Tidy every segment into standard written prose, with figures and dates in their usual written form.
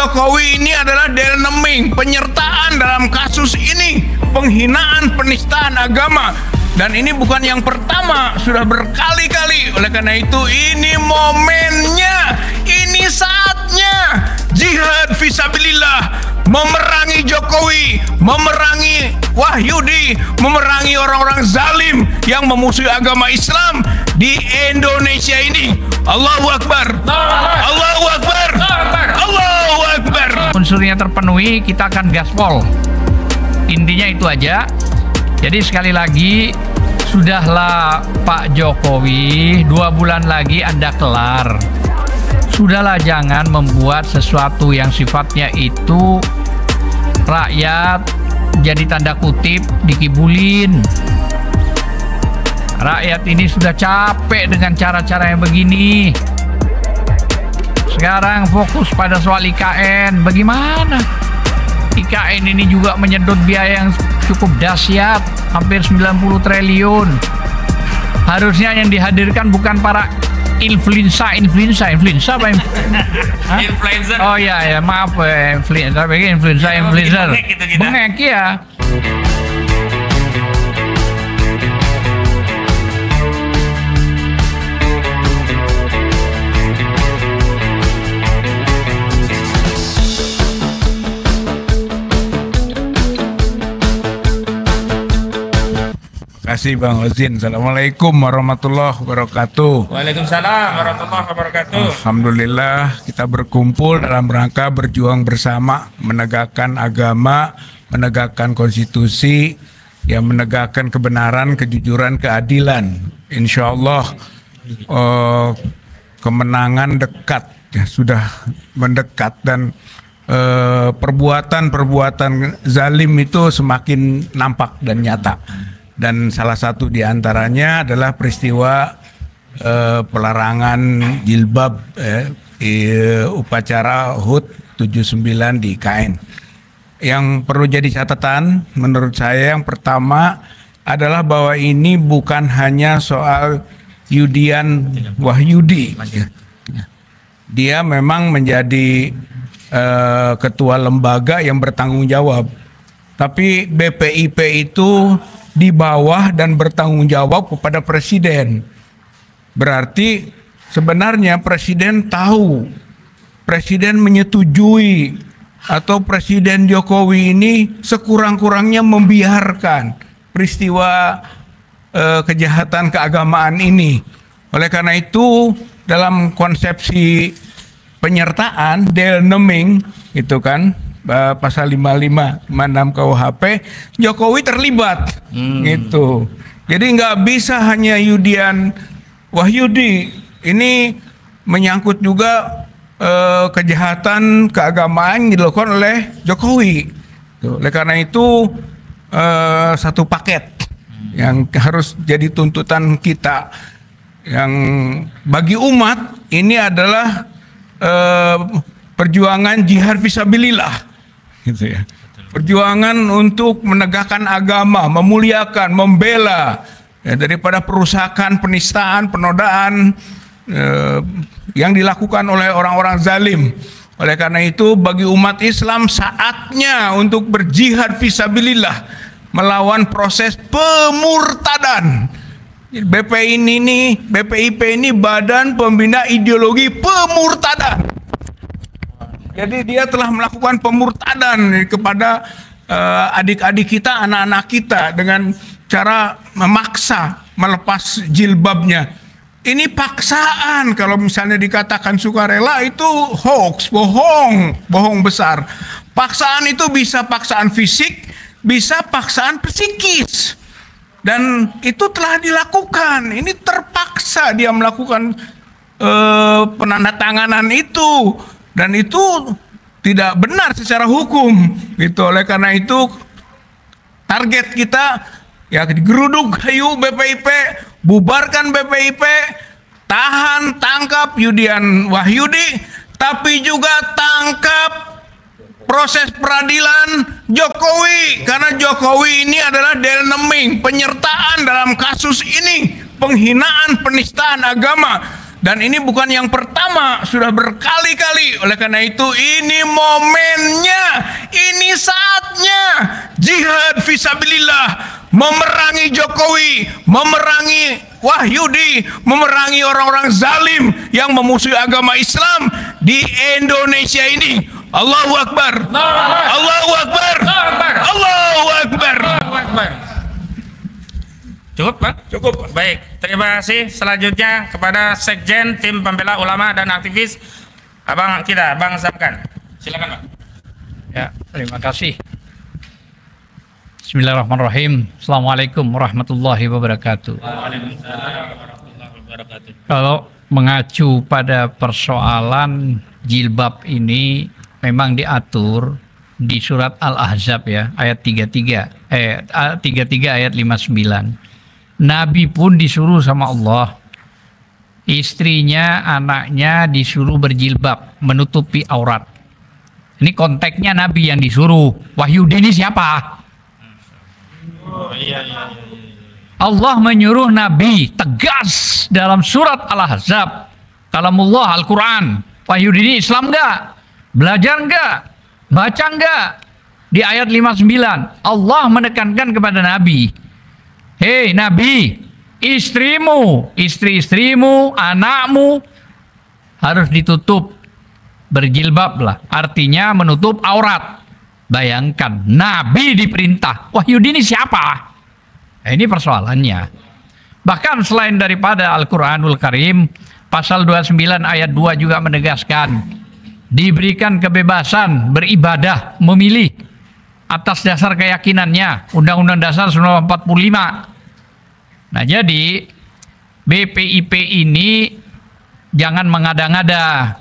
Jokowi ini adalah delneming, penyertaan dalam kasus ini, penghinaan, penistaan agama. Dan ini bukan yang pertama, sudah berkali-kali. Oleh karena itu ini momennya, ini saatnya jihad fisabilillah, memerangi Jokowi, memerangi Wahyudi, memerangi orang-orang zalim yang memusuhi agama Islam di Indonesia ini. Allahu Akbar, Allahu Akbar, Allahu Akbar. Unsurnya terpenuhi, kita akan gaspol. Intinya itu aja. Jadi sekali lagi, sudahlah Pak Jokowi, 2 bulan lagi Anda kelar. Sudahlah, jangan membuat sesuatu yang sifatnya itu rakyat jadi tanda kutip dikibulin. Rakyat ini sudah capek dengan cara-cara yang begini. Sekarang fokus pada soal IKN. Bagaimana? IKN ini juga menyedot biaya yang cukup dahsyat, hampir 90 triliun. Harusnya yang dihadirkan bukan para influencer apa yang influencer. Oh ya maaf, influencer bengek ya. Terima kasih Bang Ozin. Assalamualaikum warahmatullahi wabarakatuh. Waalaikumsalam warahmatullahi wabarakatuh. Alhamdulillah kita berkumpul dalam rangka berjuang bersama, menegakkan agama, menegakkan konstitusi, yang menegakkan kebenaran, kejujuran, keadilan. Insya Allah kemenangan dekat, ya, sudah mendekat, dan perbuatan-perbuatan zalim itu semakin nampak dan nyata. Dan salah satu diantaranya adalah peristiwa pelarangan jilbab upacara HUT 79 di IKN. Yang perlu jadi catatan menurut saya, yang pertama adalah bahwa ini bukan hanya soal Yudian Wahyudi. Dia memang menjadi ketua lembaga yang bertanggung jawab. Tapi BPIP itu di bawah dan bertanggung jawab kepada presiden. Berarti sebenarnya presiden tahu, presiden menyetujui, atau Presiden Jokowi ini sekurang-kurangnya membiarkan peristiwa kejahatan keagamaan ini. Oleh karena itu dalam konsepsi penyertaan, delneming itu kan, pasal 55, 56 KUHP, Jokowi terlibat gitu. Jadi nggak bisa hanya Yudian Wahyudi, ini menyangkut juga kejahatan keagamaan yang dilakukan oleh Jokowi. Oleh karena itu satu paket yang harus jadi tuntutan kita, yang bagi umat ini adalah perjuangan jihad fisabilillah. Gitu ya. Perjuangan untuk menegakkan agama, memuliakan, membela, ya, daripada perusakan, penistaan, penodaan yang dilakukan oleh orang-orang zalim. Oleh karena itu bagi umat Islam saatnya untuk berjihad fisabilillah melawan proses pemurtadan. BPIP ini Badan Pembina Ideologi Pemurtadan. Jadi dia telah melakukan pemurtadan kepada adik-adik kita, anak-anak kita, dengan cara memaksa melepas jilbabnya. Ini paksaan. Kalau misalnya dikatakan sukarela, itu hoax, bohong besar. Paksaan itu bisa paksaan fisik, bisa paksaan psikis. Dan itu telah dilakukan. Ini terpaksa dia melakukan penandatanganan itu. Dan itu tidak benar secara hukum, gitu. Oleh karena itu target kita ya digeruduk kayu BPIP, bubarkan BPIP, tahan, tangkap Yudian Wahyudi, tapi juga tangkap proses peradilan Jokowi, karena Jokowi ini adalah delneming, penyertaan dalam kasus ini, penghinaan, penistaan agama. Dan ini bukan yang pertama, sudah berkali-kali. Oleh karena itu ini momennya, ini saatnya jihad fisabilillah, memerangi Jokowi, memerangi Wahyudi, memerangi orang-orang zalim yang memusuhi agama Islam di Indonesia ini. Allahu Akbar. Allahu Akbar. Allahu Akbar. Cukup, Bang? Cukup. Baik, terima kasih. Selanjutnya kepada Sekjen Tim Pembela Ulama dan Aktivis Abang kita, Bang Zamkan. Silakan, Bang. Ya, terima kasih. Bismillahirrahmanirrahim. Assalamualaikum warahmatullahi wabarakatuh. Waalaikumsalam warahmatullahi wabarakatuh. Kalau mengacu pada persoalan jilbab ini memang diatur di surat Al-Ahzab ya, ayat 33 ayat 59. Nabi pun disuruh sama Allah, istrinya, anaknya disuruh berjilbab, menutupi aurat. Ini konteksnya Nabi yang disuruh. Wahyudi ini siapa? Oh, iya. Allah menyuruh Nabi tegas dalam surat Al-Ahzab. Kalamullah Al-Quran. Wahyudi ini Islam enggak? Belajar enggak? Baca enggak? Di ayat 59 Allah menekankan kepada Nabi, hei Nabi, istrimu, istri-istrimu, anakmu harus ditutup, berjilbab lah, artinya menutup aurat. Bayangkan Nabi diperintah. Wahyudi ini siapa? Nah, ini persoalannya. Bahkan selain daripada Al-Quranul Karim, pasal 29 ayat 2 juga menegaskan diberikan kebebasan beribadah, memilih atas dasar keyakinannya. Undang-Undang Dasar 1945. Nah, jadi BPIP ini jangan mengada-ngada,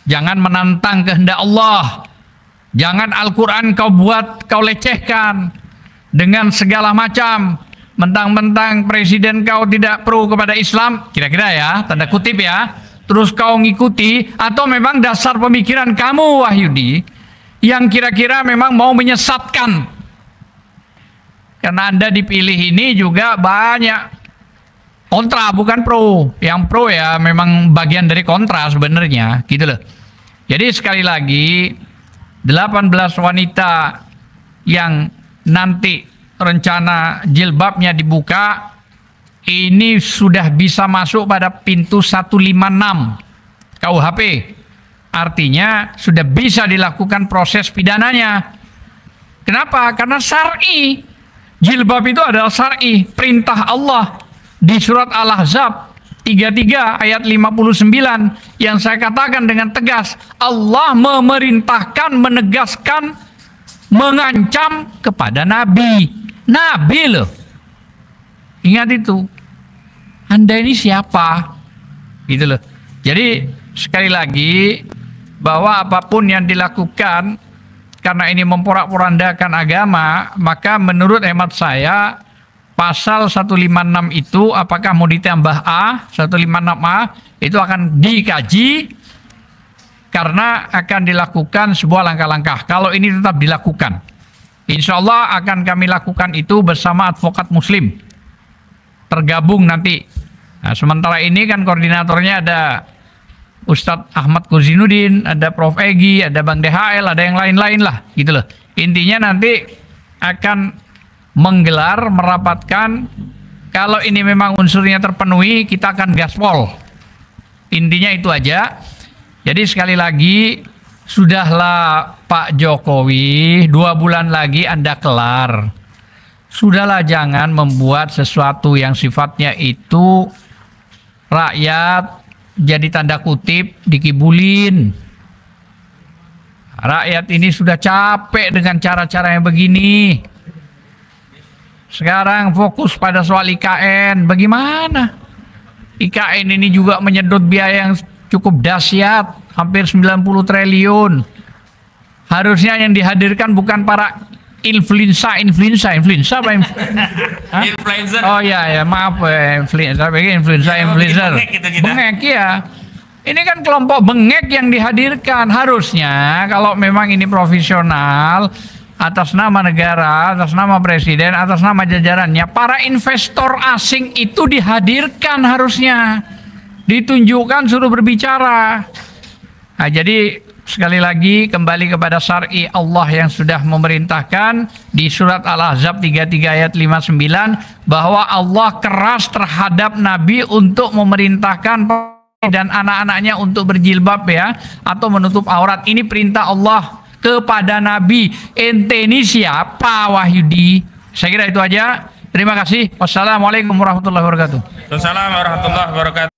jangan menantang kehendak Allah, jangan Al-Quran kau lecehkan dengan segala macam. Mentang-mentang presiden kau tidak pro kepada Islam, kira-kira ya, tanda kutip ya, terus kau ngikuti, atau memang dasar pemikiran kamu Wahyudi yang kira-kira memang mau menyesatkan. Karena Anda dipilih ini juga banyak kontra, bukan pro. Yang pro ya memang bagian dari kontra sebenarnya, gitu loh. Jadi sekali lagi 18 wanita yang nanti rencana jilbabnya dibuka ini sudah bisa masuk pada pintu 156 KUHP. Artinya sudah bisa dilakukan proses pidananya. Kenapa? Karena syar'i. Jilbab itu adalah syar'i, perintah Allah di surat Al-Ahzab 33 ayat 59 yang saya katakan dengan tegas, Allah memerintahkan, menegaskan, mengancam kepada Nabi. Nabi loh. Ingat itu. Anda ini siapa? Gitu loh. Jadi sekali lagi bahwa apapun yang dilakukan karena ini memporak-porandakan agama, maka menurut hemat saya pasal 156 itu apakah mau ditambah A, 156A itu akan dikaji karena akan dilakukan sebuah langkah-langkah. Kalau ini tetap dilakukan, insya Allah akan kami lakukan itu bersama advokat muslim. Tergabung nanti. Nah, sementara ini kan koordinatornya ada Ustadz Ahmad Kuzinuddin, ada Prof. Egi, ada Bang DHL, ada yang lain-lain lah, gitu loh. Intinya nanti akan menggelar, merapatkan. Kalau ini memang unsurnya terpenuhi, kita akan gaspol. Intinya itu aja. Jadi sekali lagi, sudahlah Pak Jokowi, 2 bulan lagi Anda kelar. Sudahlah, jangan membuat sesuatu yang sifatnya itu rakyat jadi tanda kutip dikibulin. Rakyat ini sudah capek dengan cara-cara yang begini. Sekarang fokus pada soal IKN. Bagaimana? IKN ini juga menyedot biaya yang cukup dahsyat, hampir 90 triliun. Harusnya yang dihadirkan bukan para influencer apa Influencer. Oh ya maaf influencer bengek ya. Ini kan kelompok bengek yang dihadirkan. Harusnya kalau memang ini profesional, atas nama negara, atas nama presiden, atas nama jajarannya, para investor asing itu dihadirkan harusnya. ditunjukkan suruh berbicara. Nah, jadi sekali lagi kembali kepada syar'i Allah yang sudah memerintahkan di surat Al-Ahzab 33 ayat 59 bahwa Allah keras terhadap Nabi untuk memerintahkan dan anak-anaknya untuk berjilbab ya, atau menutup aurat. Ini perintah Allah kepada Nabi. Ente ini siapa, Wahyudi? Saya kira itu aja. Terima kasih. Wassalamualaikum warahmatullahi wabarakatuh. Waalaikumsalam warahmatullahi wabarakatuh.